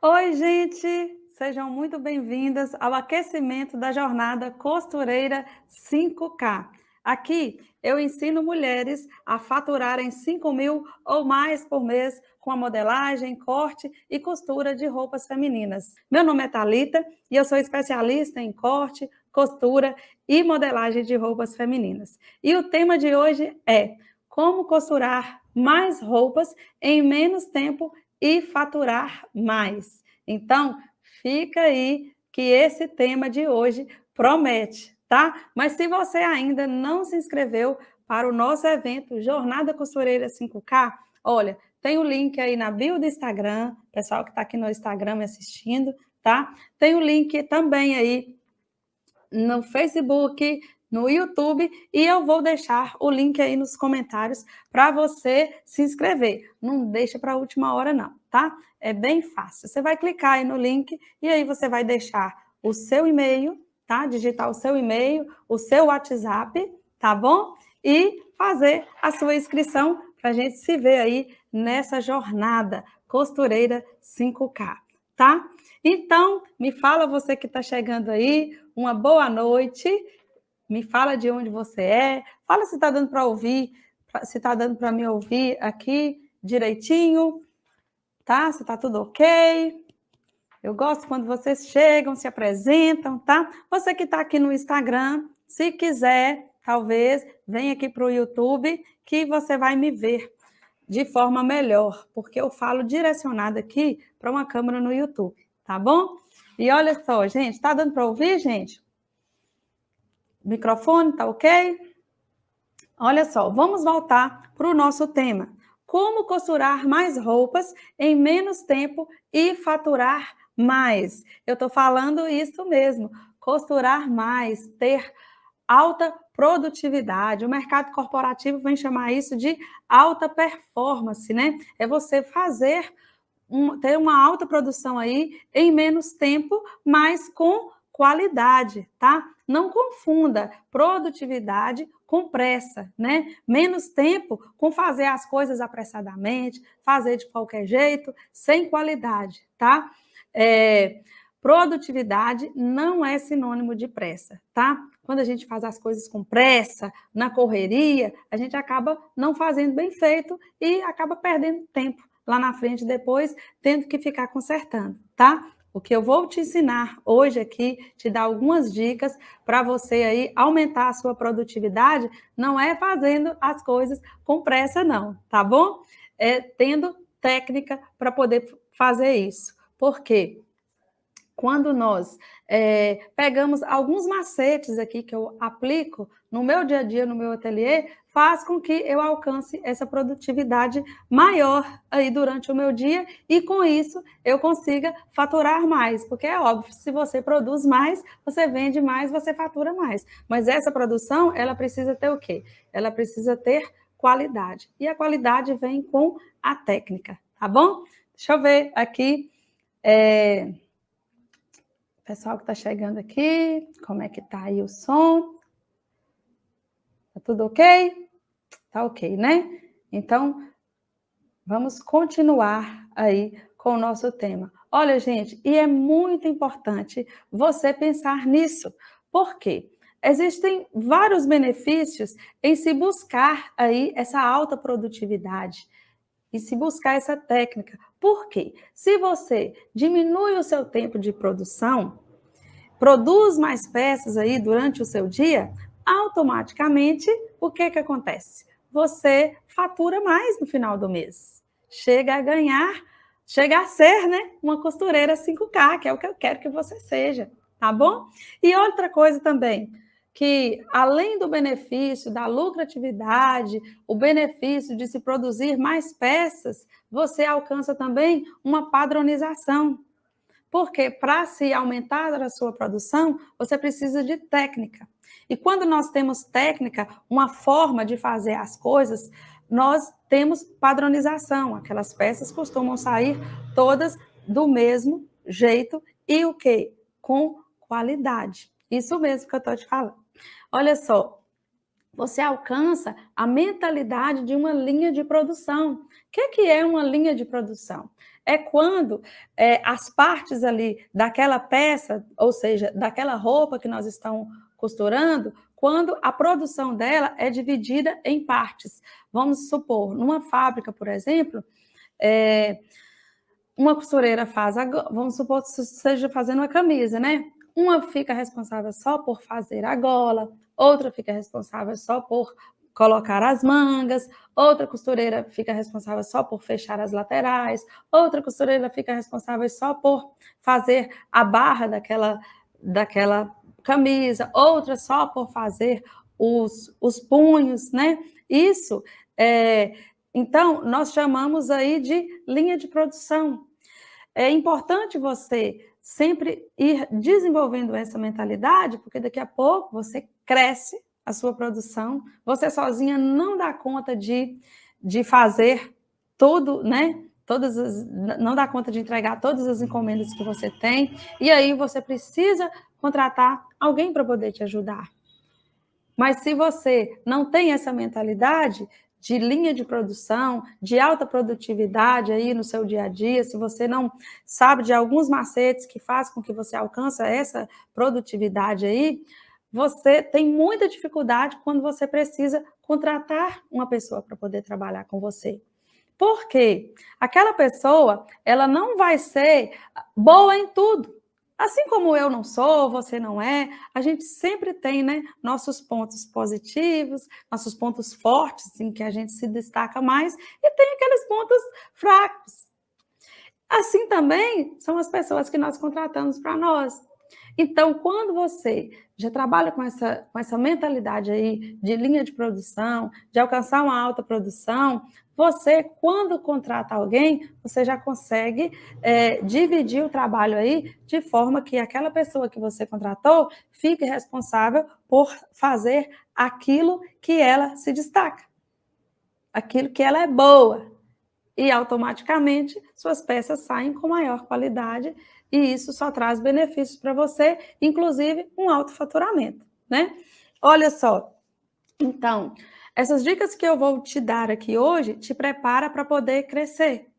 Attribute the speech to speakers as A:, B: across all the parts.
A: Oi, gente! Sejam muito bem-vindas ao aquecimento da jornada Costureira 5K. Aqui eu ensino mulheres a faturarem 5.000 ou mais por mês com a modelagem, corte e costura de roupas femininas. Meu nome é Thalita e eu sou especialista em corte, costura e modelagem de roupas femininas. E o tema de hoje é como costurar mais roupas em menos tempo e faturar mais. Então, fica aí que esse tema de hoje promete, tá? Mas se você ainda não se inscreveu para o nosso evento Jornada Costureira 5K, olha, tem o link aí na bio do Instagram, pessoal que está aqui no Instagram me assistindo, tá? Tem o link também aí no Facebook, no YouTube, e eu vou deixar o link aí nos comentários para você se inscrever. Não deixa para a última hora não, tá? É bem fácil. Você vai clicar aí no link e aí você vai deixar o seu e-mail, tá? Digitar o seu e-mail, o seu WhatsApp, tá bom? E fazer a sua inscrição para a gente se ver aí nessa jornada Costureira 5K, tá? Então, me fala você que está chegando aí, uma boa noite, me fala de onde você é, fala se está dando para ouvir, se está dando para me ouvir aqui direitinho, tá? Se está tudo ok. Eu gosto quando vocês chegam, se apresentam, tá? Você que está aqui no Instagram, se quiser, talvez, venha aqui para o YouTube, que você vai me ver de forma melhor, porque eu falo direcionado aqui para uma câmera no YouTube, tá bom? E olha só, gente, tá dando para ouvir, gente? O microfone tá ok? Olha só, vamos voltar para o nosso tema. Como costurar mais roupas em menos tempo e faturar mais? Eu estou falando isso mesmo, costurar mais, ter alta produtividade. O mercado corporativo vem chamar isso de alta performance, né? É você fazer ter uma alta produção aí em menos tempo, mas com qualidade, tá? Não confunda produtividade com pressa, né? Menos tempo com fazer as coisas apressadamente, fazer de qualquer jeito, sem qualidade, tá? Produtividade não é sinônimo de pressa, tá? Quando a gente faz as coisas com pressa, na correria, a gente acaba não fazendo bem feito e acaba perdendo tempo lá na frente depois, tendo que ficar consertando, tá? O que eu vou te ensinar hoje aqui, te dar algumas dicas para você aí aumentar a sua produtividade, não é fazendo as coisas com pressa não, tá bom? É tendo técnica para poder fazer isso. Por quê? Quando nós pegamos alguns macetes aqui que eu aplico no meu dia a dia, no meu ateliê, faz com que eu alcance essa produtividade maior aí durante o meu dia e com isso eu consiga faturar mais, porque é óbvio, se você produz mais, você vende mais, você fatura mais. Mas essa produção, ela precisa ter o quê? Ela precisa ter qualidade. E a qualidade vem com a técnica, tá bom? Deixa eu ver aqui. Pessoal que está chegando aqui, como é que tá aí o som? Tá tudo ok? Tá ok, né? Então, vamos continuar aí com o nosso tema. Olha, gente, e é muito importante você pensar nisso. Por quê? Existem vários benefícios em se buscar aí essa alta produtividade e se buscar essa técnica. Por quê? Se você diminui o seu tempo de produção, produz mais peças aí durante o seu dia, automaticamente, o que acontece? Você fatura mais no final do mês. Chega a ganhar, chega a ser, né, uma costureira 5K, que é o que eu quero que você seja, tá bom? E outra coisa também, que além do benefício da lucratividade, o benefício de se produzir mais peças, você alcança também uma padronização. Porque para se aumentar a sua produção, você precisa de técnica. E quando nós temos técnica, uma forma de fazer as coisas, nós temos padronização. Aquelas peças costumam sair todas do mesmo jeito e o quê? Com qualidade. Isso mesmo que eu estou te falando. Olha só, você alcança a mentalidade de uma linha de produção. O que é uma linha de produção? é quando as partes ali daquela peça, ou seja, daquela roupa que nós estamos costurando, quando a produção dela é dividida em partes. Vamos supor, numa fábrica, por exemplo, uma costureira faz, vamos supor que seja fazendo uma camisa, né? Uma fica responsável só por fazer a gola, outra fica responsável só por colocar as mangas, outra costureira fica responsável só por fechar as laterais, outra costureira fica responsável só por fazer a barra daquela camisa, outra só por fazer os punhos, né? Isso então, nós chamamos aí de linha de produção. É importante você sempre ir desenvolvendo essa mentalidade, porque daqui a pouco você cresce a sua produção, você sozinha não dá conta de fazer tudo, né? Não dá conta de entregar todas as encomendas que você tem, e aí você precisa contratar alguém para poder te ajudar. Mas se você não tem essa mentalidade de linha de produção, de alta produtividade aí no seu dia a dia, se você não sabe de alguns macetes que fazem com que você alcance essa produtividade aí, você tem muita dificuldade quando você precisa contratar uma pessoa para poder trabalhar com você. Por quê? Aquela pessoa, ela não vai ser boa em tudo. Assim como eu não sou, você não é, a gente sempre tem, né, nossos pontos positivos, nossos pontos fortes em que a gente se destaca mais e tem aqueles pontos fracos. Assim também são as pessoas que nós contratamos para nós. Então, quando você já trabalha com essa mentalidade aí de linha de produção, de alcançar uma alta produção, você, quando contrata alguém, você já consegue dividir o trabalho aí de forma que aquela pessoa que você contratou fique responsável por fazer aquilo que ela se destaca, aquilo que ela é boa. E automaticamente suas peças saem com maior qualidade e isso só traz benefícios para você, inclusive um alto faturamento, né? Olha só, então, essas dicas que eu vou te dar aqui hoje te prepara para poder crescer.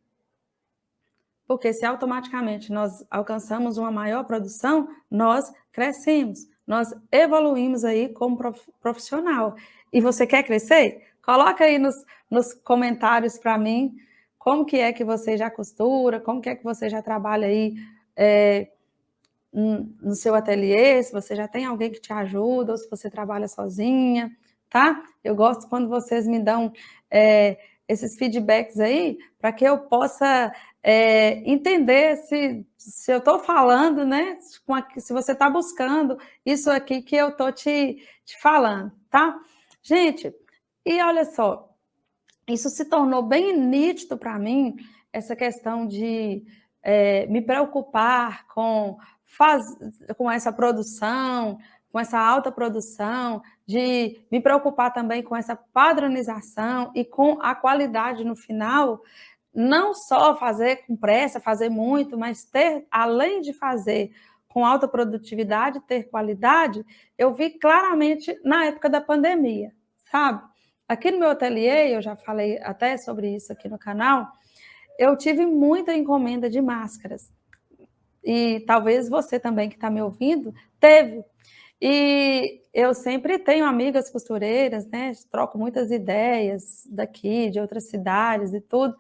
A: Porque se automaticamente nós alcançamos uma maior produção, nós crescemos, nós evoluímos aí como profissional. E você quer crescer? Coloca aí nos comentários para mim como que é que você já costura, como que é que você já trabalha aí no seu ateliê, se você já tem alguém que te ajuda, ou se você trabalha sozinha, tá? Eu gosto quando vocês me dão esses feedbacks aí, para que eu possa entender se eu estou falando, né? Se você está buscando isso aqui que eu estou te falando, tá? Gente, e olha só, isso se tornou bem nítido para mim, essa questão de me preocupar com essa produção, com essa alta produção, de me preocupar também com essa padronização e com a qualidade no final, não só fazer com pressa, fazer muito, mas ter, além de fazer com alta produtividade, ter qualidade, eu vi claramente na época da pandemia, sabe? Aqui no meu ateliê, eu já falei até sobre isso aqui no canal, eu tive muita encomenda de máscaras. E talvez você também que está me ouvindo, teve. E eu sempre tenho amigas costureiras, né? Troco muitas ideias daqui, de outras cidades e tudo.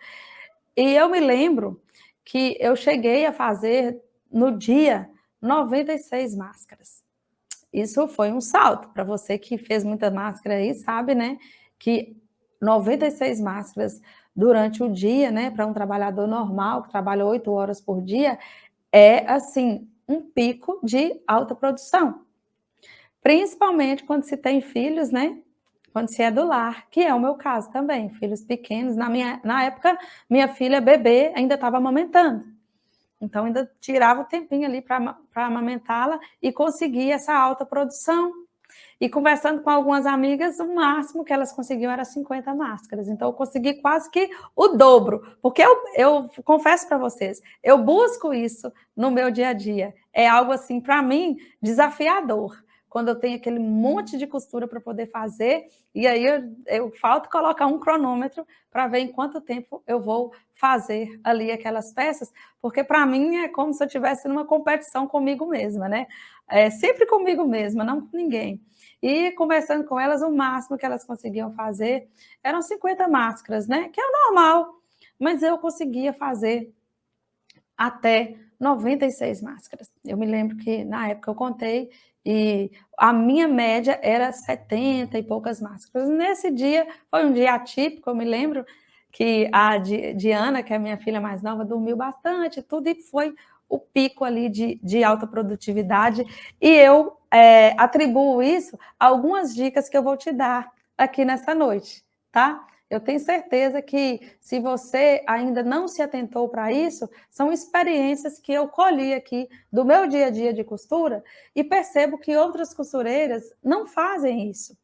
A: E eu me lembro que eu cheguei a fazer, no dia, 96 máscaras. Isso foi um salto. Para você que fez muita máscara aí, sabe, né? Que 96 máscaras durante o dia, né? Para um trabalhador normal, que trabalha 8 horas por dia, é, assim, um pico de alta produção. Principalmente quando se tem filhos, né? Quando se é do lar, que é o meu caso também, filhos pequenos. Na época, minha filha bebê ainda estava amamentando. Então, ainda tirava o tempinho ali para amamentá-la e conseguia essa alta produção. E conversando com algumas amigas, o máximo que elas conseguiam era 50 máscaras. Então, eu consegui quase que o dobro. Porque eu confesso para vocês, eu busco isso no meu dia a dia. É algo, assim, para mim, desafiador. quando eu tenho aquele monte de costura para poder fazer, e aí eu falto colocar um cronômetro para ver em quanto tempo eu vou fazer ali aquelas peças, porque para mim é como se eu estivesse numa competição comigo mesma, né? Sempre comigo mesma, não com ninguém. E conversando com elas, o máximo que elas conseguiam fazer eram 50 máscaras, né? Que é o normal, mas eu conseguia fazer até 96 máscaras. Eu me lembro que na época eu contei e a minha média era 70 e poucas máscaras. Nesse dia, foi um dia atípico, eu me lembro que a Diana, que é a minha filha mais nova, dormiu bastante, tudo, e foi o pico ali de alta produtividade. E eu atribuo isso a algumas dicas que eu vou te dar aqui nessa noite, tá? Eu tenho certeza que, se você ainda não se atentou para isso, são experiências que eu colhi aqui do meu dia a dia de costura e percebo que outras costureiras não fazem isso.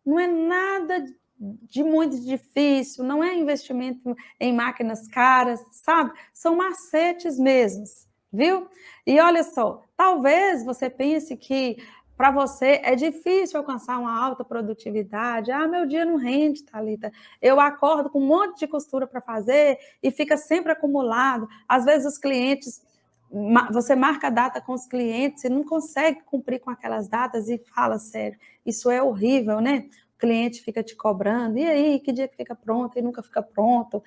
A: Não é nada de muito difícil, não é investimento em máquinas caras, sabe? São macetes mesmos, viu? E olha só, talvez você pense que para você é difícil alcançar uma alta produtividade. Ah, meu dia não rende, Thalita. Eu acordo com um monte de costura para fazer e fica sempre acumulado. Às vezes os clientes, você marca a data com os clientes e não consegue cumprir com aquelas datas e fala, sério, isso é horrível, né? O cliente fica te cobrando, e aí, que dia que fica pronto? E nunca fica pronto.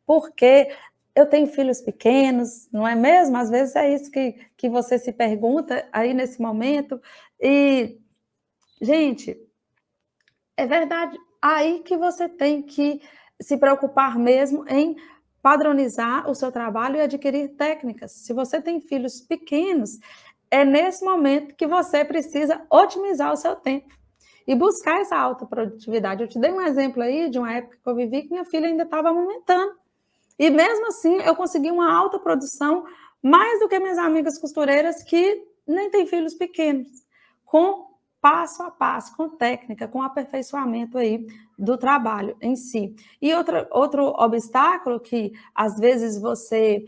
A: Porque eu tenho filhos pequenos, não é mesmo? Às vezes é isso que você se pergunta aí nesse momento. E, gente, é verdade, aí que você tem que se preocupar mesmo em padronizar o seu trabalho e adquirir técnicas. Se você tem filhos pequenos, é nesse momento que você precisa otimizar o seu tempo e buscar essa alta produtividade. Eu te dei um exemplo aí de uma época que eu vivi que minha filha ainda estava amamentando. E mesmo assim, eu consegui uma alta produção, mais do que minhas amigas costureiras que nem têm filhos pequenos, com passo a passo, com técnica, com aperfeiçoamento aí do trabalho em si. E outro obstáculo que às vezes você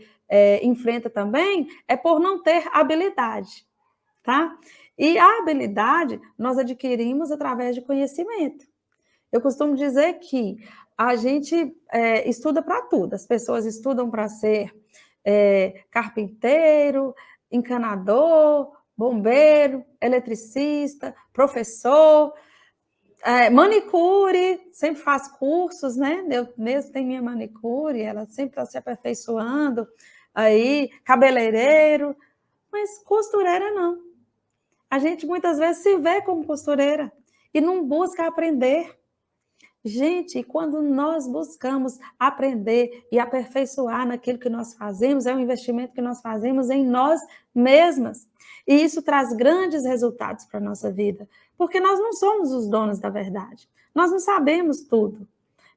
A: enfrenta também é por não ter habilidade, tá? E a habilidade nós adquirimos através de conhecimento. Eu costumo dizer que a gente estuda para tudo. As pessoas estudam para ser carpinteiro, encanador, bombeiro, eletricista, professor, manicure, sempre faz cursos, né? Eu mesmo tenho minha manicure, ela sempre está se aperfeiçoando, aí, cabeleireiro, mas costureira não. A gente muitas vezes se vê como costureira e não busca aprender. Gente, quando nós buscamos aprender e aperfeiçoar naquilo que nós fazemos, é um investimento que nós fazemos em nós mesmas. E isso traz grandes resultados para a nossa vida, porque nós não somos os donos da verdade. Nós não sabemos tudo.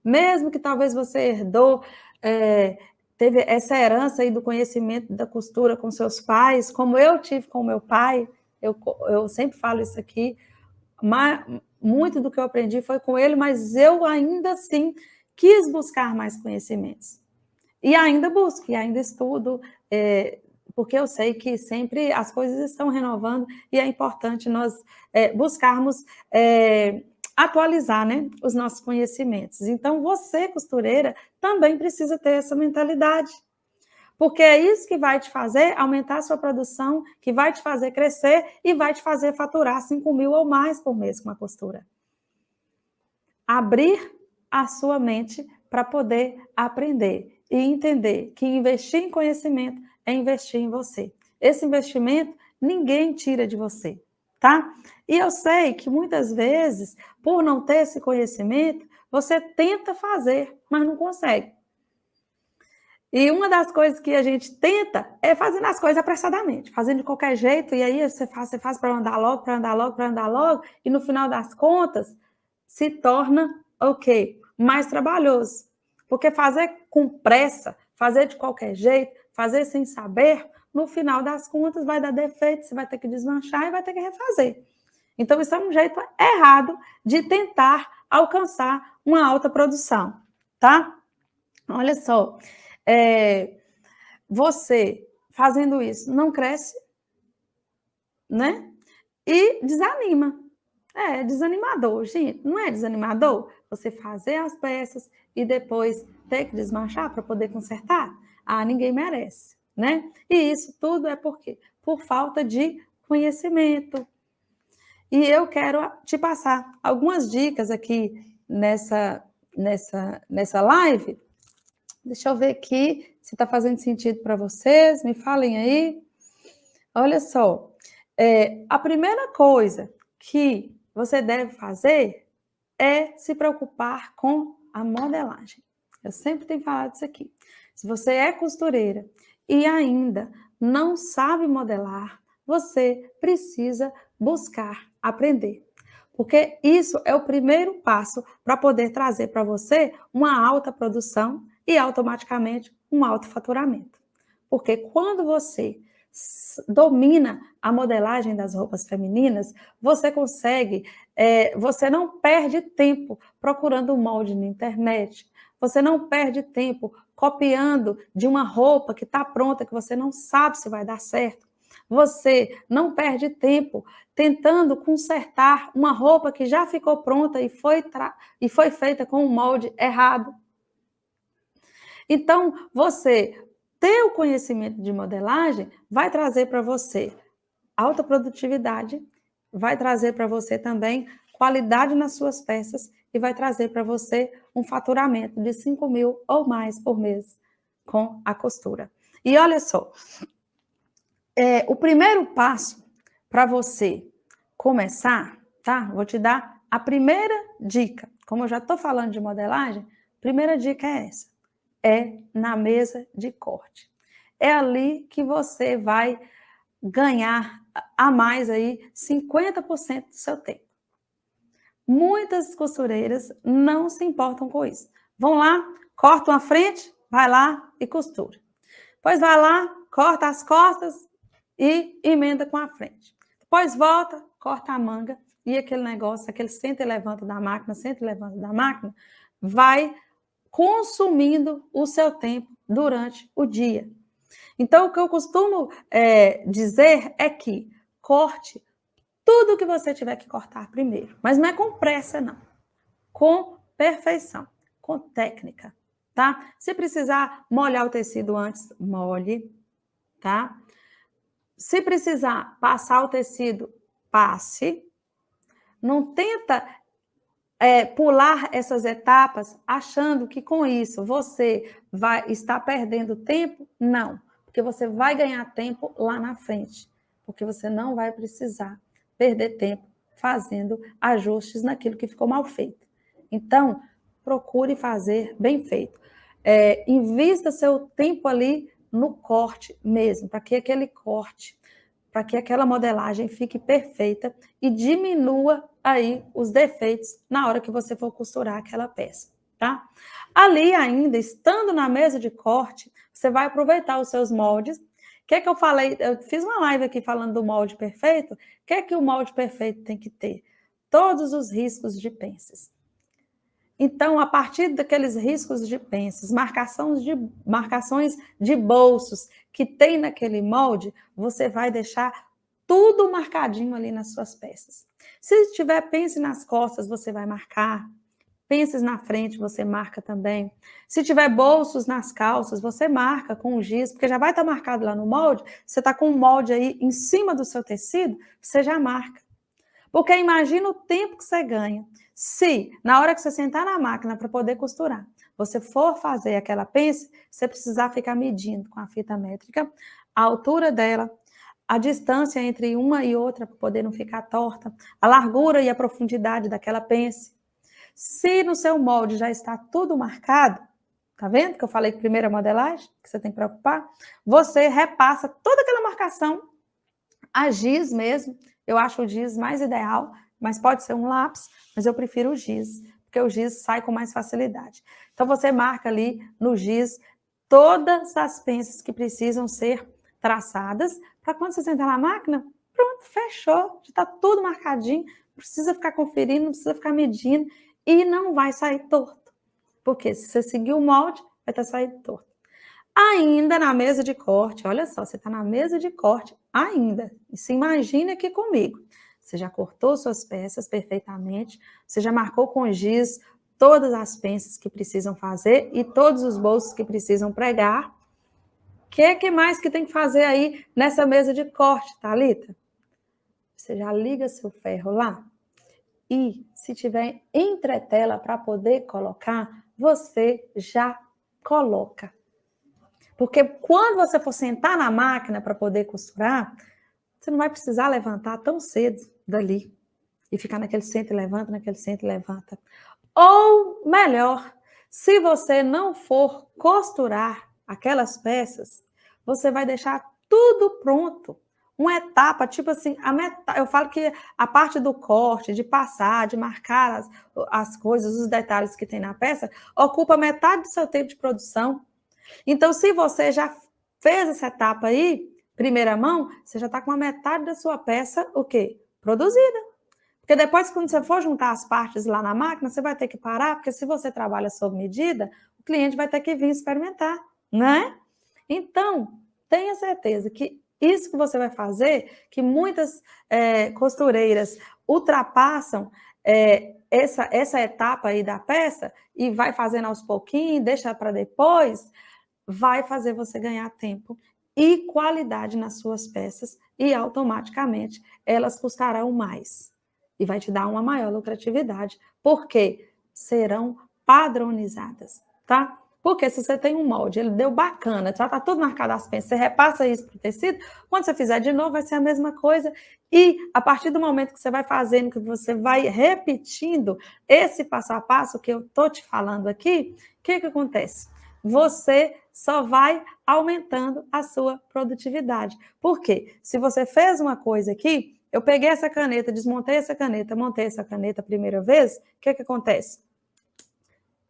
A: Mesmo que talvez você herdou, teve essa herança aí do conhecimento da costura com seus pais, como eu tive com meu pai, eu sempre falo isso aqui, mas muito do que eu aprendi foi com ele, mas eu ainda assim quis buscar mais conhecimentos. E ainda busco, e ainda estudo, porque eu sei que sempre as coisas estão renovando e é importante nós buscarmos atualizar, né, os nossos conhecimentos. Então, você, costureira, também precisa ter essa mentalidade. Porque é isso que vai te fazer aumentar a sua produção, que vai te fazer crescer e vai te fazer faturar 5.000 ou mais por mês com a costura. Abrir a sua mente para poder aprender e entender que investir em conhecimento é investir em você. Esse investimento ninguém tira de você, tá? E eu sei que muitas vezes, por não ter esse conhecimento, você tenta fazer, mas não consegue. E uma das coisas que a gente tenta é fazendo as coisas apressadamente, fazendo de qualquer jeito, e aí você faz para andar logo, para andar logo, para andar logo, e no final das contas se torna, mais trabalhoso. Porque fazer com pressa, fazer de qualquer jeito, fazer sem saber, no final das contas vai dar defeito, você vai ter que desmanchar e vai ter que refazer. Então isso é um jeito errado de tentar alcançar uma alta produção, tá? Olha só, você fazendo isso não cresce, né? e desanima. É desanimador, gente. Não é desanimador? Você fazer as peças e depois ter que desmanchar para poder consertar? Ah, ninguém merece, né? E isso tudo é por quê? Por falta de conhecimento. E eu quero te passar algumas dicas aqui nessa live. Deixa eu ver aqui se está fazendo sentido para vocês. Me falem aí. Olha só, a primeira coisa que você deve fazer é se preocupar com a modelagem. Eu sempre tenho falado isso aqui. Se você é costureira e ainda não sabe modelar, você precisa buscar aprender. Porque isso é o primeiro passo para poder trazer para você uma alta produção e automaticamente um alto faturamento. Porque quando você domina a modelagem das roupas femininas, você consegue, você não perde tempo procurando um molde na internet, você não perde tempo copiando de uma roupa que está pronta, que você não sabe se vai dar certo. Você não perde tempo tentando consertar uma roupa que já ficou pronta e foi feita com um molde errado. Então, você ter o conhecimento de modelagem vai trazer para você alta produtividade, vai trazer para você também qualidade nas suas peças e vai trazer para você um faturamento de 5.000 ou mais por mês com a costura. E olha só, o primeiro passo para você começar, tá? Vou te dar a primeira dica. Como eu já estou falando de modelagem, a primeira dica é essa. É na mesa de corte. É ali que você vai ganhar a mais aí 50% do seu tempo. Muitas costureiras não se importam com isso. Vão lá, cortam a frente, vai lá e costura. Depois vai lá, corta as costas e emenda com a frente. Depois volta, corta a manga e aquele negócio, aquele senta e levanta da máquina, vai consumindo o seu tempo durante o dia. Então, o que eu costumo dizer é que corte tudo que você tiver que cortar primeiro. Mas não é com pressa, não. Com perfeição, com técnica, tá? Se precisar molhar o tecido antes, molhe, tá? Se precisar passar o tecido, passe. Não tenta pular essas etapas achando que com isso você vai estar perdendo tempo. Não, porque você vai ganhar tempo lá na frente, porque você não vai precisar perder tempo fazendo ajustes naquilo que ficou mal feito. Então, procure fazer bem feito. Invista seu tempo ali no corte mesmo, para que aquele corte, para que aquela modelagem fique perfeita e diminua aí os defeitos na hora que você for costurar aquela peça, tá? Ali ainda, estando na mesa de corte, você vai aproveitar os seus moldes. O que é que eu falei? Eu fiz uma live aqui falando do molde perfeito. O que é que o molde perfeito tem que ter? Todos os riscos de pences. Então, a partir daqueles riscos de pences, marcações de bolsos que tem naquele molde, você vai deixar tudo marcadinho ali nas suas peças. Se tiver pence nas costas, você vai marcar. Pences na frente, você marca também. Se tiver bolsos nas calças, você marca com o giz, porque já vai estar marcado lá no molde. Você está com o molde aí em cima do seu tecido, você já marca. Porque imagina o tempo que você ganha. Se, na hora que você sentar na máquina para poder costurar, você for fazer aquela pence, você precisar ficar medindo com a fita métrica a altura dela, a distância entre uma e outra para poder não ficar torta, a largura e a profundidade daquela pence. Se no seu molde já está tudo marcado, tá vendo que eu falei que primeiro a modelagem, que você tem que preocupar? Você repassa toda aquela marcação a giz mesmo. Eu acho o giz mais ideal, mas pode ser um lápis, mas eu prefiro o giz, porque o giz sai com mais facilidade. Então, você marca ali no giz todas as pences que precisam ser traçadas, para quando você sentar na máquina, pronto, fechou, já está tudo marcadinho, não precisa ficar conferindo, não precisa ficar medindo, e não vai sair torto. Porque se você seguir o molde, vai estar saindo torto. Ainda na mesa de corte, olha só, você está na mesa de corte ainda. E se imagina aqui comigo. Você já cortou suas peças perfeitamente, você já marcou com giz todas as peças que precisam fazer e todos os bolsos que precisam pregar. O que mais que tem que fazer aí nessa mesa de corte, Thalita? Você já liga seu ferro lá? E se tiver entretela para poder colocar, você já coloca. Porque quando você for sentar na máquina para poder costurar, você não vai precisar levantar tão cedo dali e ficar naquele senta e levanta, naquele senta e levanta. Ou melhor, se você não for costurar aquelas peças, você vai deixar tudo pronto. Uma etapa, tipo assim, eu falo que a parte do corte, de passar, de marcar as coisas, os detalhes que tem na peça, ocupa metade do seu tempo de produção. Então, se você já fez essa etapa aí, primeira mão, você já está com a metade da sua peça, o quê? Produzida. Porque depois, quando você for juntar as partes lá na máquina, você vai ter que parar, porque se você trabalha sob medida, o cliente vai ter que vir experimentar, né? Então, tenha certeza que isso que você vai fazer, que muitas costureiras ultrapassam essa etapa aí da peça e vai fazendo aos pouquinhos, deixa para depois, vai fazer você ganhar tempo e qualidade nas suas peças e automaticamente elas custarão mais. E vai te dar uma maior lucratividade, porque serão padronizadas, tá? Porque se você tem um molde, ele deu bacana, já tá tudo marcado as peças, você repassa isso pro tecido, quando você fizer de novo vai ser a mesma coisa, e a partir do momento que você vai fazendo, que você vai repetindo esse passo a passo que eu tô te falando aqui, o que acontece? Você só vai aumentando a sua produtividade. Por quê? Se você fez uma coisa aqui, eu peguei essa caneta, desmontei essa caneta, montei essa caneta a primeira vez, o que acontece?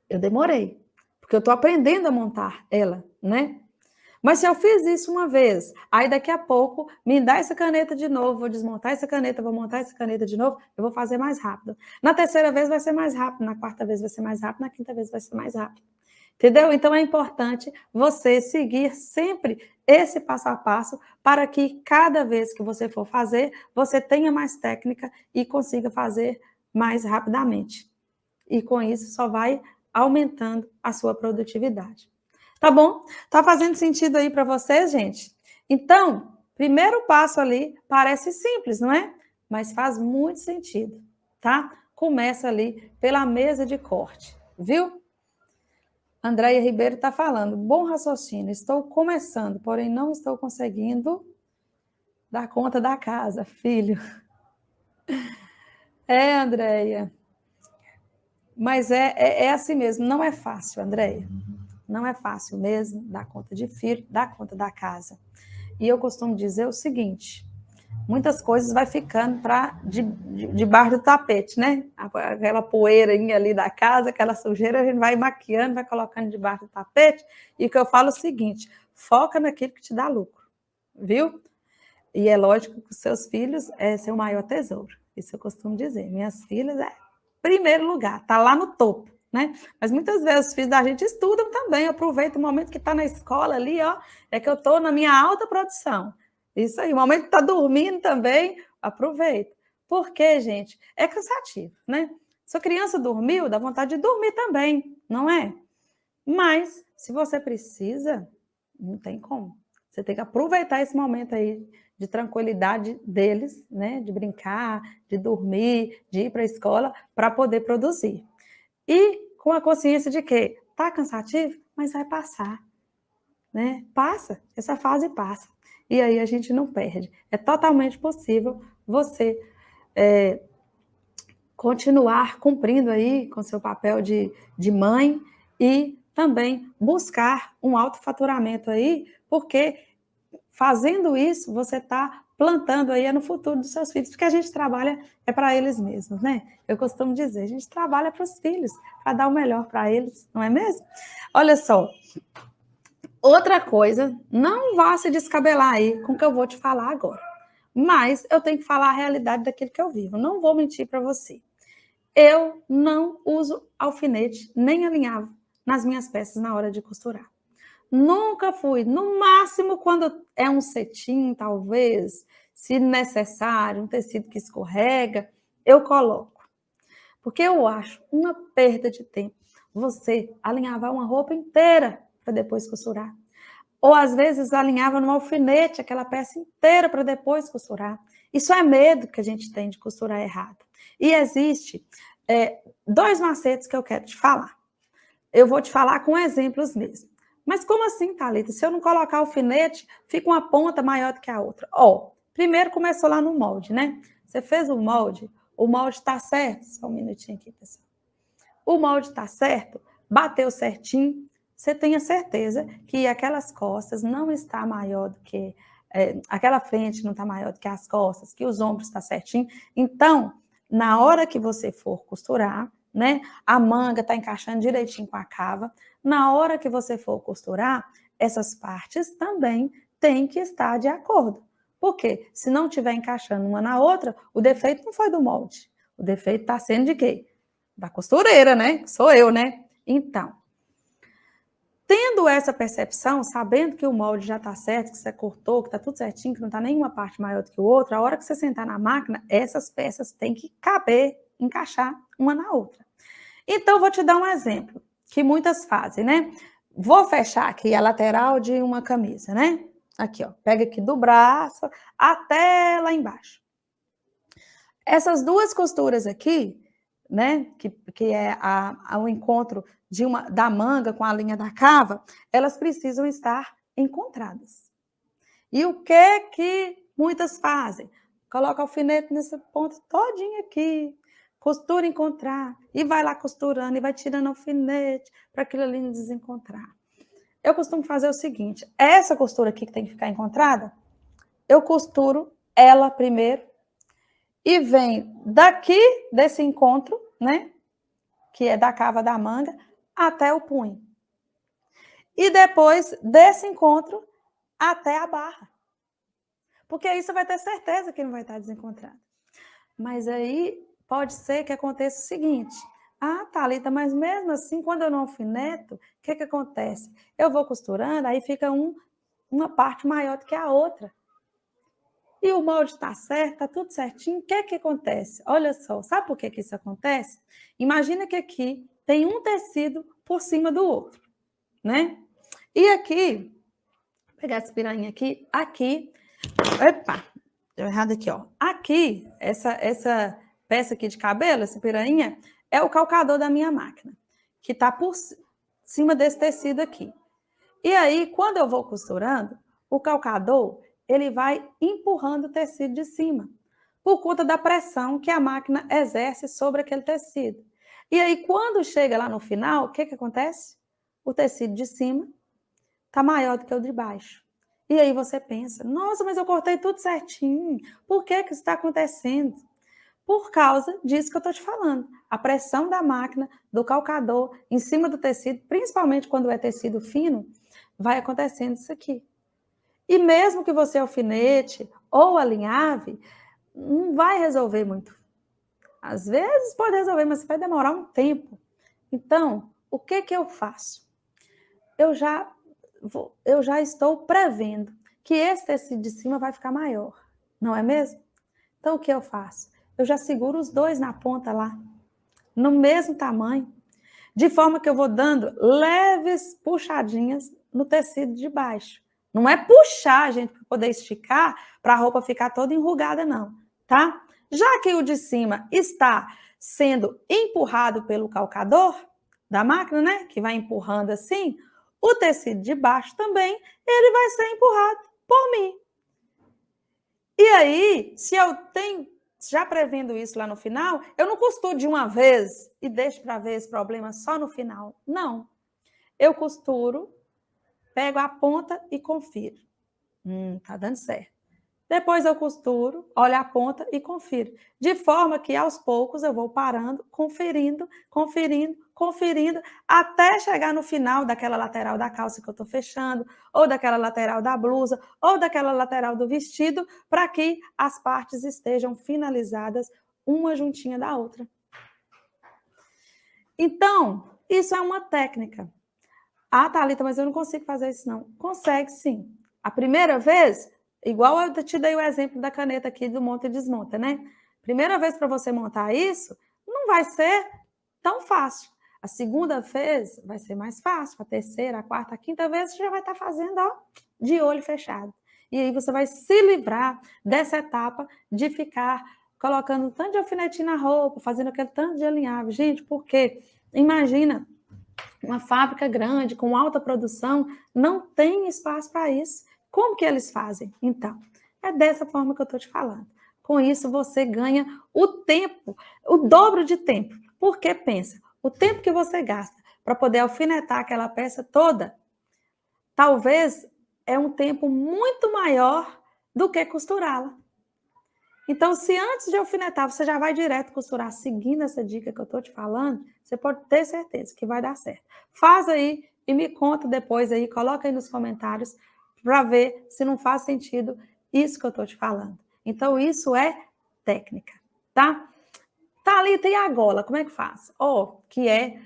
A: Eu demorei, porque eu estou aprendendo a montar ela, né? Mas se eu fiz isso uma vez, aí daqui a pouco me dá essa caneta de novo, vou desmontar essa caneta, vou montar essa caneta de novo, eu vou fazer mais rápido. Na terceira vez vai ser mais rápido, na quarta vez vai ser mais rápido, na quinta vez vai ser mais rápido. Entendeu? Então é importante você seguir sempre esse passo a passo para que cada vez que você for fazer, você tenha mais técnica e consiga fazer mais rapidamente. E com isso só vai aumentando a sua produtividade. Tá bom? Tá fazendo sentido aí para vocês, gente? Então, primeiro passo ali parece simples, não é? Mas faz muito sentido, tá? Começa ali pela mesa de corte, viu? Andréia Ribeiro está falando, bom raciocínio, estou começando, porém não estou conseguindo dar conta da casa, filho. Andréia, mas é assim mesmo, não é fácil, Andréia, não é fácil mesmo dar conta de filho, dar conta da casa. E eu costumo dizer o seguinte, muitas coisas vai ficando debaixo do tapete, né? Aquela poeirinha ali da casa, aquela sujeira, a gente vai maquiando, vai colocando debaixo do tapete. E o que eu falo é o seguinte, foca naquilo que te dá lucro, viu? E é lógico que os seus filhos é seu maior tesouro. Isso eu costumo dizer. Minhas filhas é primeiro lugar, tá lá no topo, né? Mas muitas vezes os filhos da gente estudam também. Eu aproveito o momento que está na escola ali, ó, é que eu estou na minha alta produção. Isso aí, o momento que está dormindo também, aproveita. Porque, gente, é cansativo, né? Se a criança dormiu, dá vontade de dormir também, não é? Mas, se você precisa, não tem como. Você tem que aproveitar esse momento aí de tranquilidade deles, né? De brincar, de dormir, de ir para a escola, para poder produzir. E com a consciência de que tá cansativo, mas vai passar, né? Passa, essa fase passa. E aí a gente não perde. É totalmente possível você continuar cumprindo aí com seu papel de mãe e também buscar um alto faturamento aí, porque fazendo isso, você está plantando aí no futuro dos seus filhos, porque a gente trabalha para eles mesmos, né? Eu costumo dizer, a gente trabalha para os filhos, para dar o melhor para eles, não é mesmo? Olha só, outra coisa, não vá se descabelar aí com o que eu vou te falar agora, mas eu tenho que falar a realidade daquilo que eu vivo, não vou mentir para você. Eu não uso alfinete nem alinhavo nas minhas peças na hora de costurar. Nunca fui. No máximo, quando é um cetim, talvez, Se necessário, um tecido que escorrega, eu coloco. Porque eu acho uma perda de tempo você alinhavar uma roupa inteira para depois costurar. Ou às vezes alinhava no alfinete aquela peça inteira para depois costurar. Isso é medo que a gente tem de costurar errado. E existe 2 macetes que eu quero te falar. Eu vou te falar com exemplos mesmo. Mas como assim, Thalita? Se eu não colocar alfinete, fica uma ponta maior do que a outra. Primeiro começou lá no molde, né? Você fez o molde está certo? Só um minutinho aqui, pessoal. O molde está certo? Bateu certinho? Você tenha certeza que aquelas costas não está maior do que... aquela frente não está maior do que as costas, que os ombros está certinho. Então, na hora que você for costurar, né, a manga está encaixando direitinho com a cava, na hora que você for costurar, essas partes também têm que estar de acordo. Por quê? Se não estiver encaixando uma na outra, o defeito não foi do molde. O defeito está sendo de quê? Da costureira, né? Sou eu, né? Então, tendo essa percepção, sabendo que o molde já está certo, que você cortou, que está tudo certinho, que não está nenhuma parte maior do que o outro, a hora que você sentar na máquina, essas peças têm que caber, encaixar uma na outra. Então, vou te dar um exemplo, que muitas fazem, né? Vou fechar aqui a lateral de uma camisa, né? Aqui, ó, pega aqui do braço até lá embaixo. Essas 2 costuras aqui, né, que é o encontro da manga com a linha da cava, elas precisam estar encontradas. E o que muitas fazem? Coloca alfinete nessa ponta todinha aqui, costura encontrar, e vai lá costurando, e vai tirando alfinete para aquilo ali não desencontrar. Eu costumo fazer o seguinte, essa costura aqui que tem que ficar encontrada, eu costuro ela primeiro, e vem daqui desse encontro, né, que é da cava da manga, até o punho. E depois desse encontro até a barra. Porque aí você vai ter certeza que não vai estar desencontrado. Mas aí pode ser que aconteça o seguinte: Thalita, mas mesmo assim, quando eu não alfineto, o que acontece? Eu vou costurando, aí fica uma parte maior do que a outra. E o molde está certo, está tudo certinho. O que acontece? Olha só, sabe por que isso acontece? Imagina que aqui tem um tecido por cima do outro, né? E aqui, vou pegar essa piranha aqui, opa, deu errado aqui, ó. Aqui, essa peça aqui de cabelo, essa piranha, é o calcador da minha máquina, que está por cima desse tecido aqui. E aí, quando eu vou costurando, o calcador, ele vai empurrando o tecido de cima, por conta da pressão que a máquina exerce sobre aquele tecido. E aí, quando chega lá no final, o que acontece? O tecido de cima está maior do que o de baixo. E aí você pensa, nossa, mas eu cortei tudo certinho, por que isso está acontecendo? Por causa disso que eu estou te falando. A pressão da máquina, do calcador, em cima do tecido, principalmente quando é tecido fino, vai acontecendo isso aqui. E mesmo que você alfinete ou alinhave, não vai resolver muito. Às vezes pode resolver, mas vai demorar um tempo. Então, o que eu faço? Eu já estou prevendo que esse tecido de cima vai ficar maior, não é mesmo? Então, o que eu faço? Eu já seguro os 2 na ponta lá, no mesmo tamanho, de forma que eu vou dando leves puxadinhas no tecido de baixo. Não é puxar, gente, para poder esticar, para a roupa ficar toda enrugada, não, tá? Já que o de cima está sendo empurrado pelo calcador da máquina, né, que vai empurrando assim, o tecido de baixo também, ele vai ser empurrado por mim. E aí, se eu tenho, já prevendo isso lá no final, eu não costuro de uma vez e deixo para ver esse problema só no final. Não. Eu costuro, pego a ponta e confiro. Tá dando certo. Depois eu costuro, olho a ponta e confiro. De forma que aos poucos eu vou parando, conferindo, até chegar no final daquela lateral da calça que eu estou fechando, ou daquela lateral da blusa, ou daquela lateral do vestido, para que as partes estejam finalizadas uma juntinha da outra. Então, isso é uma técnica. Thalita, mas eu não consigo fazer isso não. Consegue sim. A primeira vez igual eu te dei o exemplo da caneta aqui do monta e desmonta, né? Primeira vez para você montar isso, não vai ser tão fácil. A segunda vez vai ser mais fácil, a terceira, a quarta, a quinta vez você já vai estar fazendo, ó, de olho fechado. E aí você vai se livrar dessa etapa de ficar colocando tanto de alfinetinho na roupa, fazendo aquele tanto de alinhavo. Gente, porque imagina uma fábrica grande, com alta produção, não tem espaço para isso. Como que eles fazem? Então, é dessa forma que eu estou te falando. Com isso, você ganha o tempo, o dobro de tempo. Porque, pensa, o tempo que você gasta para poder alfinetar aquela peça toda, talvez é um tempo muito maior do que costurá-la. Então, se antes de alfinetar você já vai direto costurar, seguindo essa dica que eu estou te falando, você pode ter certeza que vai dar certo. Faz aí e me conta depois aí, coloca aí nos comentários para ver se não faz sentido isso que eu estou te falando. Então, isso é técnica, tá? Thalita, e a gola, como é que faz? Que é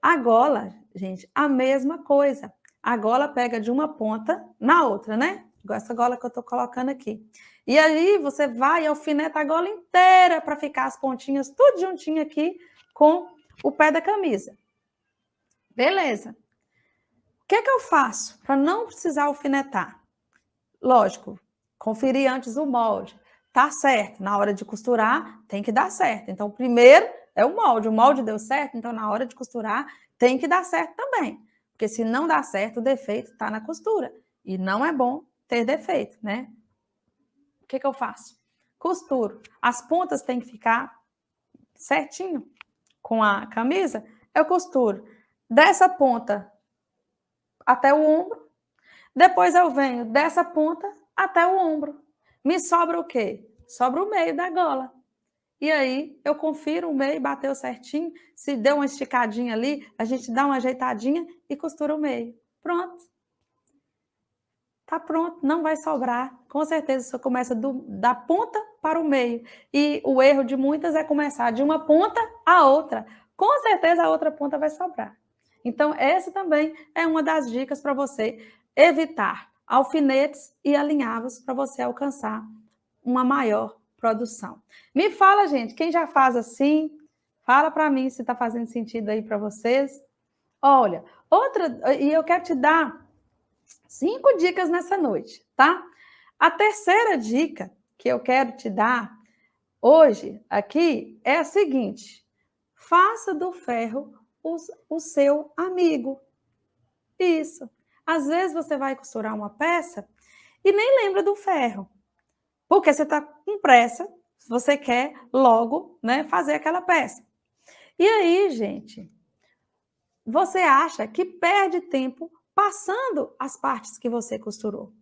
A: a gola, gente, a mesma coisa. A gola pega de uma ponta na outra, né? Igual essa gola que eu tô colocando aqui. E aí você vai e alfineta a gola inteira para ficar as pontinhas tudo juntinho aqui com o pé da camisa. Beleza. O que é que eu faço para não precisar alfinetar? Lógico, conferir antes o molde. Tá certo, na hora de costurar tem que dar certo. Então, primeiro é o molde deu certo, então na hora de costurar tem que dar certo também. Porque se não dá certo, o defeito está na costura. E não é bom ter defeito, né? O que eu faço? Costuro. As pontas têm que ficar certinho com a camisa, eu costuro dessa ponta até o ombro, depois eu venho dessa ponta até o ombro. Me sobra o quê? Sobra o meio da gola. E aí eu confiro o meio, bateu certinho, se deu uma esticadinha ali, a gente dá uma ajeitadinha e costura o meio. Pronto. Tá pronto, não vai sobrar. Com certeza você começa da ponta para o meio. E o erro de muitas é começar de uma ponta à outra. Com certeza a outra ponta vai sobrar. Então, essa também é uma das dicas para você evitar alfinetes e alinhavos para você alcançar uma maior produção. Me fala, gente, quem já faz assim, fala para mim se está fazendo sentido aí para vocês. Olha, e eu quero te dar 5 dicas nessa noite, tá? A terceira dica que eu quero te dar hoje aqui é a seguinte: faça do ferro o seu amigo. Isso. Às vezes você vai costurar uma peça e nem lembra do ferro, porque você está com pressa, você quer logo, né, fazer aquela peça. E aí, gente, você acha que perde tempo passando as partes que você costurou.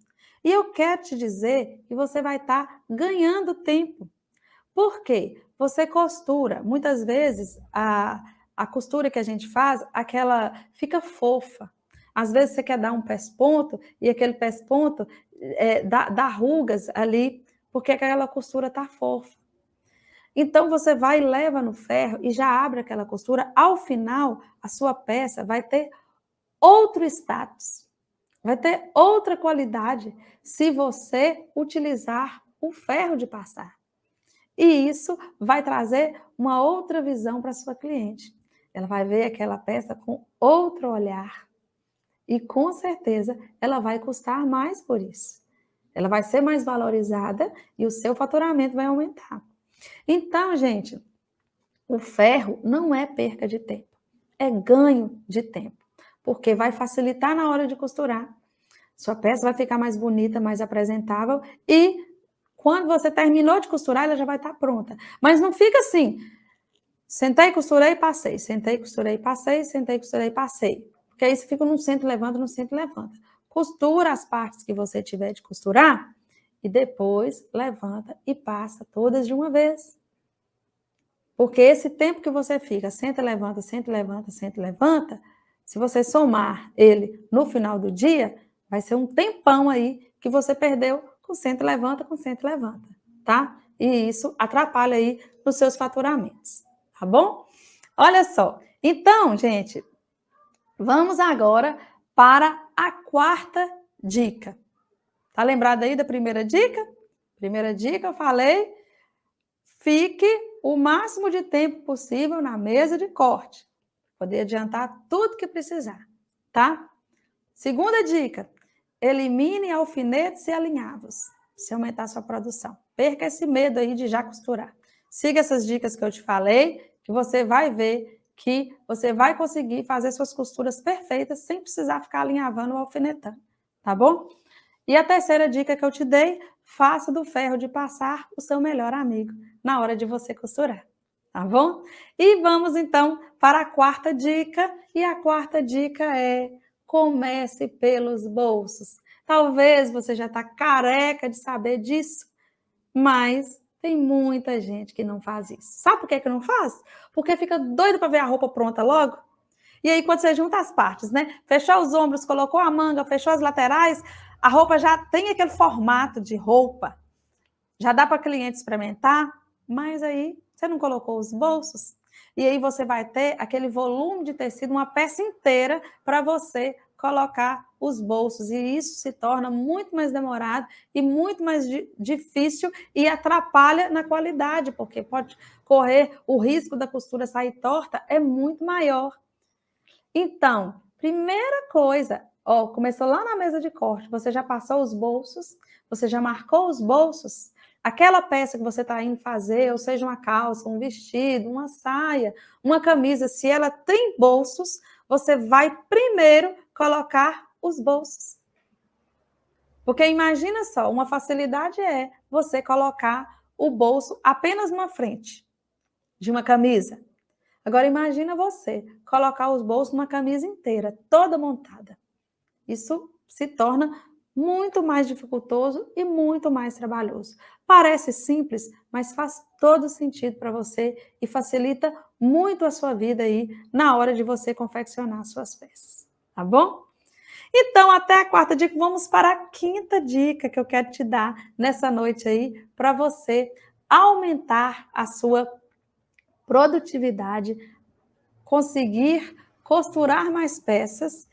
A: E eu quero te dizer que você vai estar ganhando tempo. Por quê? Você costura, muitas vezes a costura que a gente faz, aquela fica fofa. Às vezes você quer dar um pesponto e aquele pesponto dá rugas ali, porque aquela costura está fofa. Então, você vai e leva no ferro e já abre aquela costura. Ao final, a sua peça vai ter outro status, vai ter outra qualidade se você utilizar o ferro de passar. E isso vai trazer uma outra visão para a sua cliente. Ela vai ver aquela peça com outro olhar. E, com certeza, ela vai custar mais por isso. Ela vai ser mais valorizada e o seu faturamento vai aumentar. Então, gente, o ferro não é perca de tempo, é ganho de tempo, porque vai facilitar na hora de costurar. Sua peça vai ficar mais bonita, mais apresentável e quando você terminou de costurar, ela já vai estar pronta. Mas não fica assim, sentei, costurei, passei, sentei, costurei, passei, sentei, costurei, passei. Porque aí você fica num centro, levanta, no centro, levanta. Costura as partes que você tiver de costurar e depois levanta e passa todas de uma vez. Porque esse tempo que você fica, senta, levanta, senta, levanta, senta, levanta, se você somar ele no final do dia, vai ser um tempão aí que você perdeu com senta, levanta, tá? E isso atrapalha aí nos seus faturamentos, tá bom? Olha só. Então, gente, vamos agora para a quarta dica. Tá lembrado aí da primeira dica? Primeira dica, eu falei, fique o máximo de tempo possível na mesa de corte. Poder adiantar tudo que precisar, tá? Segunda dica, elimine alfinetes e alinhavos, se aumentar a sua produção. Perca esse medo aí de já costurar. Siga essas dicas que eu te falei, que você vai ver que você vai conseguir fazer suas costuras perfeitas sem precisar ficar alinhavando ou alfinetando, tá bom? E a terceira dica que eu te dei, faça do ferro de passar o seu melhor amigo na hora de você costurar, tá bom? E vamos então para a quarta dica, e a quarta dica é: comece pelos bolsos. Talvez você já está careca de saber disso, mas tem muita gente que não faz isso. Sabe por que não faz? Porque fica doido para ver a roupa pronta logo. E aí, quando você junta as partes, né? Fechou os ombros, colocou a manga, fechou as laterais, a roupa já tem aquele formato de roupa. Já dá para a cliente experimentar, mas aí você não colocou os bolsos. E aí você vai ter aquele volume de tecido, uma peça inteira para você colocar os bolsos. E isso se torna muito mais demorado e muito mais difícil e atrapalha na qualidade, porque pode correr o risco da costura sair torta, é muito maior. Então, primeira coisa, ó, começou lá na mesa de corte, você já passou os bolsos, você já marcou os bolsos, aquela peça que você está indo fazer, ou seja, uma calça, um vestido, uma saia, uma camisa, se ela tem bolsos, você vai primeiro colocar os bolsos. Porque imagina só, uma facilidade é você colocar o bolso apenas na frente de uma camisa. Agora imagina você colocar os bolsos numa camisa inteira, toda montada. Isso se torna muito mais dificultoso e muito mais trabalhoso. Parece simples, mas faz todo sentido para você e facilita muito a sua vida aí na hora de você confeccionar suas peças, tá bom? Então, até a quarta dica, vamos para a quinta dica que eu quero te dar nessa noite aí, para você aumentar a sua produtividade, conseguir costurar mais peças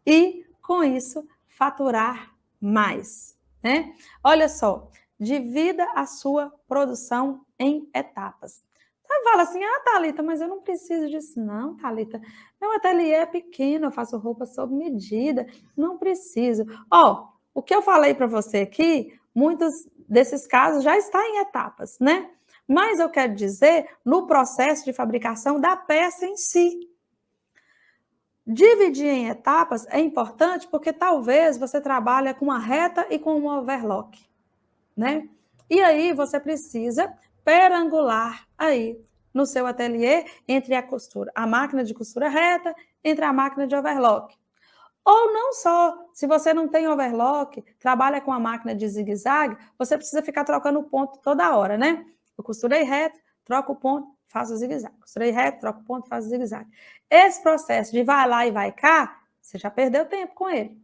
A: e, com isso, faturar mais, né? Olha só, divida a sua produção em etapas. Você fala assim, ah, Thalita, mas eu não preciso disso. Não, Thalita, meu ateliê é pequeno, eu faço roupa sob medida, não preciso. Ó, o que eu falei para você aqui, muitos desses casos já está em etapas, né? Mas eu quero dizer no processo de fabricação da peça em si. Dividir em etapas é importante porque talvez você trabalhe com uma reta e com um overlock, né? E aí você precisa perangular aí no seu ateliê entre a máquina de costura reta, entre a máquina de overlock. Ou não só, se você não tem overlock, trabalha com a máquina de zigue-zague, você precisa ficar trocando o ponto toda hora, né? Eu costurei reto, troco o ponto, faço o zigue-zague. Costurei reto, troco o ponto, faço o zigue-zague. Esse processo de vai lá e vai cá, você já perdeu tempo com ele.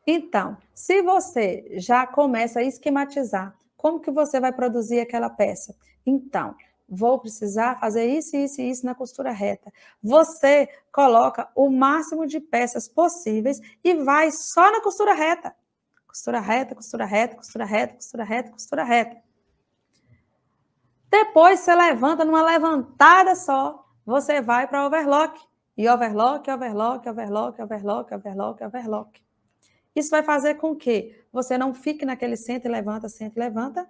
A: Então, se você já começa a esquematizar como que você vai produzir aquela peça, então, vou precisar fazer isso, isso e isso na costura reta. Você coloca o máximo de peças possíveis e vai só na costura reta. Costura reta, costura reta, costura reta, costura reta, costura reta. Depois você levanta numa levantada só, você vai para overlock. E overlock, overlock, overlock, overlock, overlock, overlock. Isso vai fazer com que você não fique naquele senta e levanta, senta e levanta.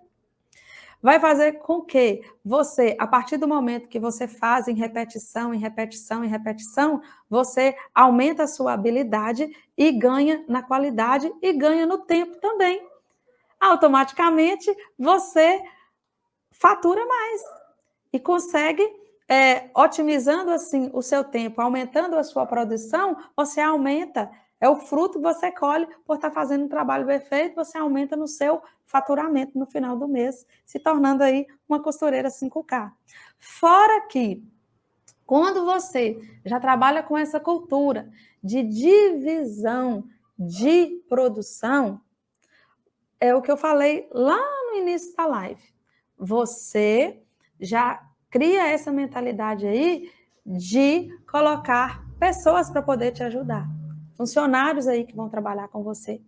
A: Vai fazer com que você, a partir do momento que você faz em repetição, em repetição, em repetição, você aumenta a sua habilidade e ganha na qualidade e ganha no tempo também. Automaticamente, você fatura mais e consegue, otimizando assim o seu tempo, aumentando a sua produção, você aumenta, é o fruto que você colhe por estar fazendo um trabalho bem feito, você aumenta no seu faturamento no final do mês, se tornando aí uma costureira 5K. Fora que, quando você já trabalha com essa cultura de divisão de produção, é o que eu falei lá no início da live. Você já cria essa mentalidade aí de colocar pessoas para poder te ajudar. Funcionários aí que vão trabalhar com você.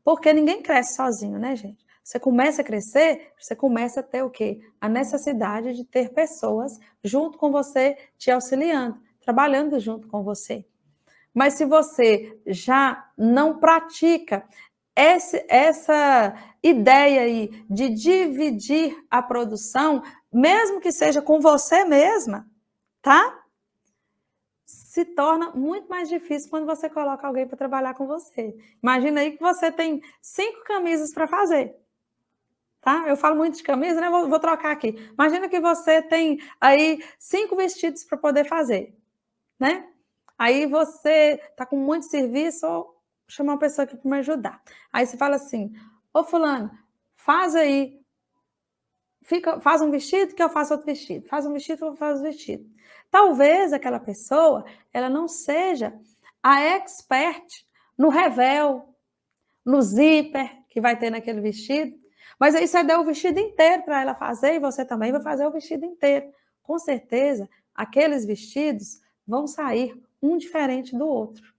A: Porque ninguém cresce sozinho, né, gente? Você começa a crescer, você começa a ter o quê? A necessidade de ter pessoas junto com você, te auxiliando, trabalhando junto com você. Mas se você já não pratica essa ideia aí de dividir a produção, mesmo que seja com você mesma, tá? Se torna muito mais difícil quando você coloca alguém para trabalhar com você. Imagina aí que você tem 5 camisas para fazer, tá? Eu falo muito de camisa, né? Vou trocar aqui. Imagina que você tem aí 5 vestidos para poder fazer, né? Aí você tá com muito serviço, ou chamar uma pessoa aqui para me ajudar. Aí você fala assim: ô fulano, faz aí, faz um vestido que eu faço outro vestido, faz um vestido que eu faço outro vestido. Talvez aquela pessoa, ela não seja a expert no revel, no zíper que vai ter naquele vestido, mas aí você deu o vestido inteiro para ela fazer e você também vai fazer o vestido inteiro. Com certeza, aqueles vestidos vão sair um diferente do outro.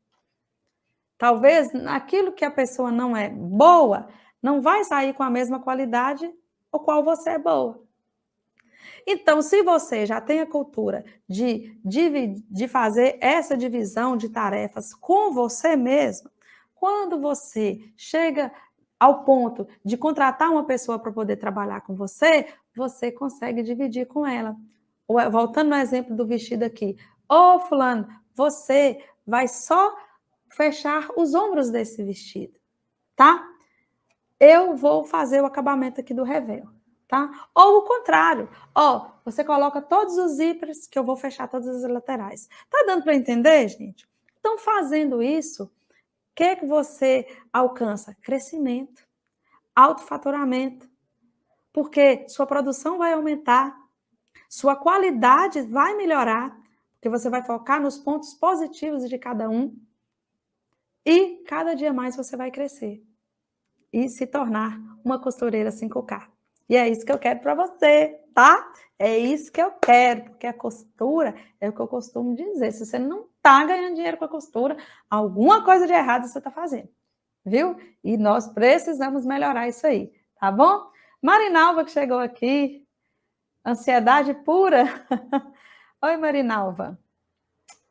A: Talvez aquilo que a pessoa não é boa, não vai sair com a mesma qualidade o qual você é boa. Então, se você já tem a cultura de fazer essa divisão de tarefas com você mesmo, quando você chega ao ponto de contratar uma pessoa para poder trabalhar com você, você consegue dividir com ela. Voltando no exemplo do vestido aqui. Ô, fulano, você vai só fechar os ombros desse vestido, tá? Eu vou fazer o acabamento aqui do revel, tá? Ou o contrário, ó, você coloca todos os zíperes que eu vou fechar todas as laterais. Tá dando para entender, gente? Então, fazendo isso, o que você alcança? Crescimento, autofaturamento, porque sua produção vai aumentar, sua qualidade vai melhorar, porque você vai focar nos pontos positivos de cada um, e cada dia mais você vai crescer e se tornar uma costureira 5K. E é isso que eu quero para você, tá? É isso que eu quero, porque a costura é o que eu costumo dizer. Se você não está ganhando dinheiro com a costura, alguma coisa de errado você está fazendo, viu? E nós precisamos melhorar isso aí, tá bom? Marinalva que chegou aqui, ansiedade pura. Oi, Marinalva.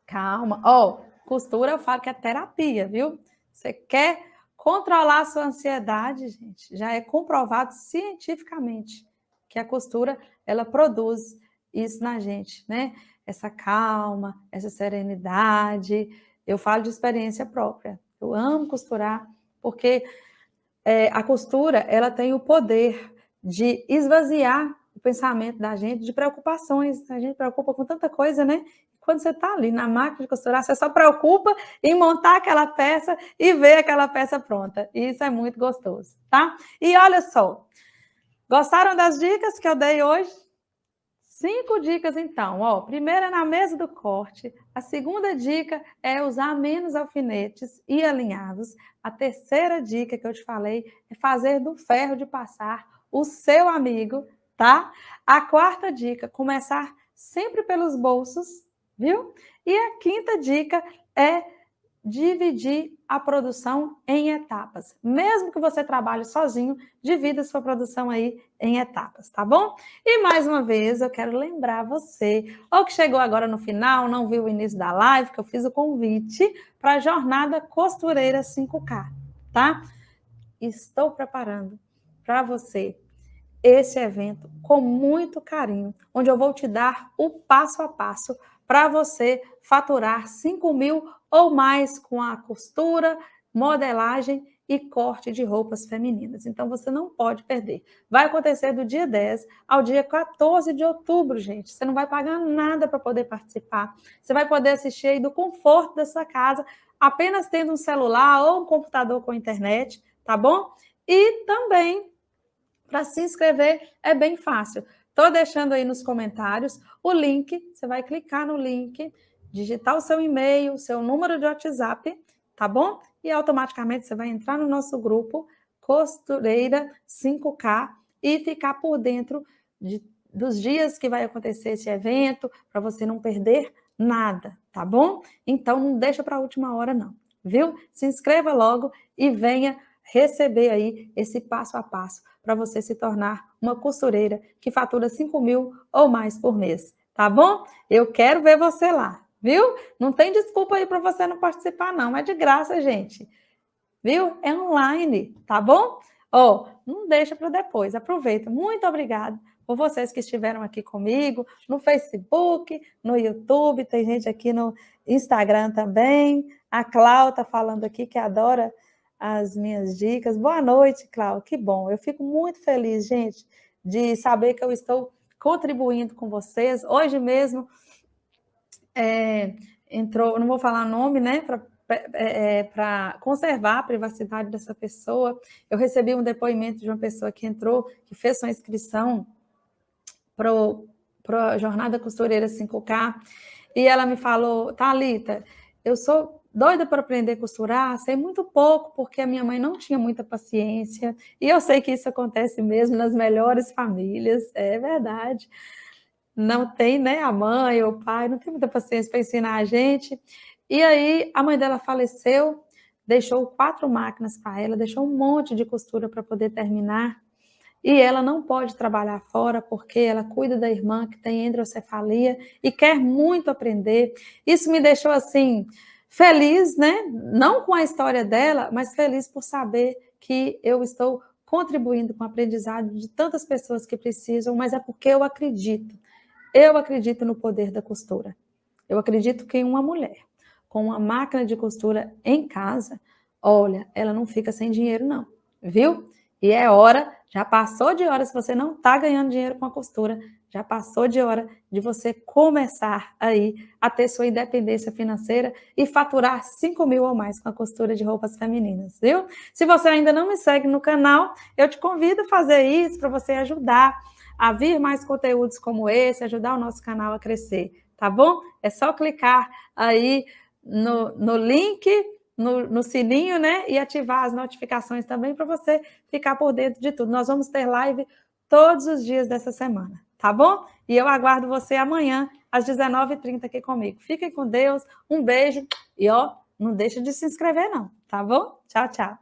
A: Calma. Ó, costura eu falo que é terapia, viu? Você quer controlar a sua ansiedade, gente, já é comprovado cientificamente que a costura, ela produz isso na gente, né? Essa calma, essa serenidade. Eu falo de experiência própria. Eu amo costurar, porque a costura, ela tem o poder de esvaziar o pensamento da gente de preocupações. A gente preocupa com tanta coisa, né? Quando você está ali na máquina de costurar, você só preocupa em montar aquela peça e ver aquela peça pronta. E isso é muito gostoso, tá? E olha só, gostaram das dicas que eu dei hoje? 5 dicas, então. Ó, primeira é na mesa do corte. A segunda dica é usar menos alfinetes e alinhavos. A terceira dica que eu te falei é fazer do ferro de passar o seu amigo, tá? A quarta dica, começar sempre pelos bolsos, viu? E a quinta dica é dividir a produção em etapas. Mesmo que você trabalhe sozinho, divida sua produção aí em etapas, tá bom? E mais uma vez, eu quero lembrar você, ou que chegou agora no final, não viu o início da live, que eu fiz o convite para a Jornada Costureira 5K, tá? Estou preparando para você esse evento com muito carinho, onde eu vou te dar o passo a passo para você faturar 5.000 ou mais com a costura, modelagem e corte de roupas femininas. Então, você não pode perder. Vai acontecer do dia 10 ao dia 14 de outubro, gente. Você não vai pagar nada para poder participar. Você vai poder assistir aí do conforto da sua casa, apenas tendo um celular ou um computador com internet, tá bom? E também para se inscrever é bem fácil. Estou deixando aí nos comentários o link. Você vai clicar no link, digitar o seu e-mail, o seu número de WhatsApp, tá bom? E automaticamente você vai entrar no nosso grupo Costureira 5K e ficar por dentro dos dias que vai acontecer esse evento, para você não perder nada, tá bom? Então não deixa para a última hora não, viu? Se inscreva logo e venha receber aí esse passo a passo para você se tornar uma costureira que fatura 5 mil ou mais por mês, tá bom? Eu quero ver você lá, viu? Não tem desculpa aí para você não participar, não. É de graça, gente. Viu? É online, tá bom? Ó, não deixa para depois, aproveita. Muito obrigada por vocês que estiveram aqui comigo, no Facebook, no YouTube, tem gente aqui no Instagram também. A Clau tá falando aqui que adora as minhas dicas. Boa noite, Clau, que bom. Eu fico muito feliz, gente, de saber que eu estou contribuindo com vocês. Hoje mesmo entrou, não vou falar nome, né, para conservar a privacidade dessa pessoa. Eu recebi um depoimento de uma pessoa que entrou, que fez sua inscrição para a Jornada Costureira 5K, e ela me falou, Thalita, eu sou doida para aprender a costurar, sei muito pouco, porque a minha mãe não tinha muita paciência, e eu sei que isso acontece mesmo nas melhores famílias, é verdade. Não tem, né, a mãe ou o pai, não tem muita paciência para ensinar a gente. E aí, a mãe dela faleceu, deixou 4 máquinas para ela, deixou um monte de costura para poder terminar, e ela não pode trabalhar fora porque ela cuida da irmã que tem hidrocefalia e quer muito aprender. Isso me deixou, assim, feliz, né? Não com a história dela, mas feliz por saber que eu estou contribuindo com o aprendizado de tantas pessoas que precisam, mas é porque eu acredito. Eu acredito no poder da costura. Eu acredito que uma mulher com uma máquina de costura em casa, olha, ela não fica sem dinheiro não, viu? E é hora, já passou de hora, se você não está ganhando dinheiro com a costura, já passou de hora de você começar aí a ter sua independência financeira e faturar 5 mil ou mais com a costura de roupas femininas, viu? Se você ainda não me segue no canal, eu te convido a fazer isso para você ajudar a vir mais conteúdos como esse, ajudar o nosso canal a crescer, tá bom? É só clicar aí no link, no sininho, né? E ativar as notificações também para você ficar por dentro de tudo. Nós vamos ter live todos os dias dessa semana, tá bom? E eu aguardo você amanhã, às 19h30 aqui comigo. Fiquem com Deus, um beijo e, ó, não deixa de se inscrever não, tá bom? Tchau, tchau.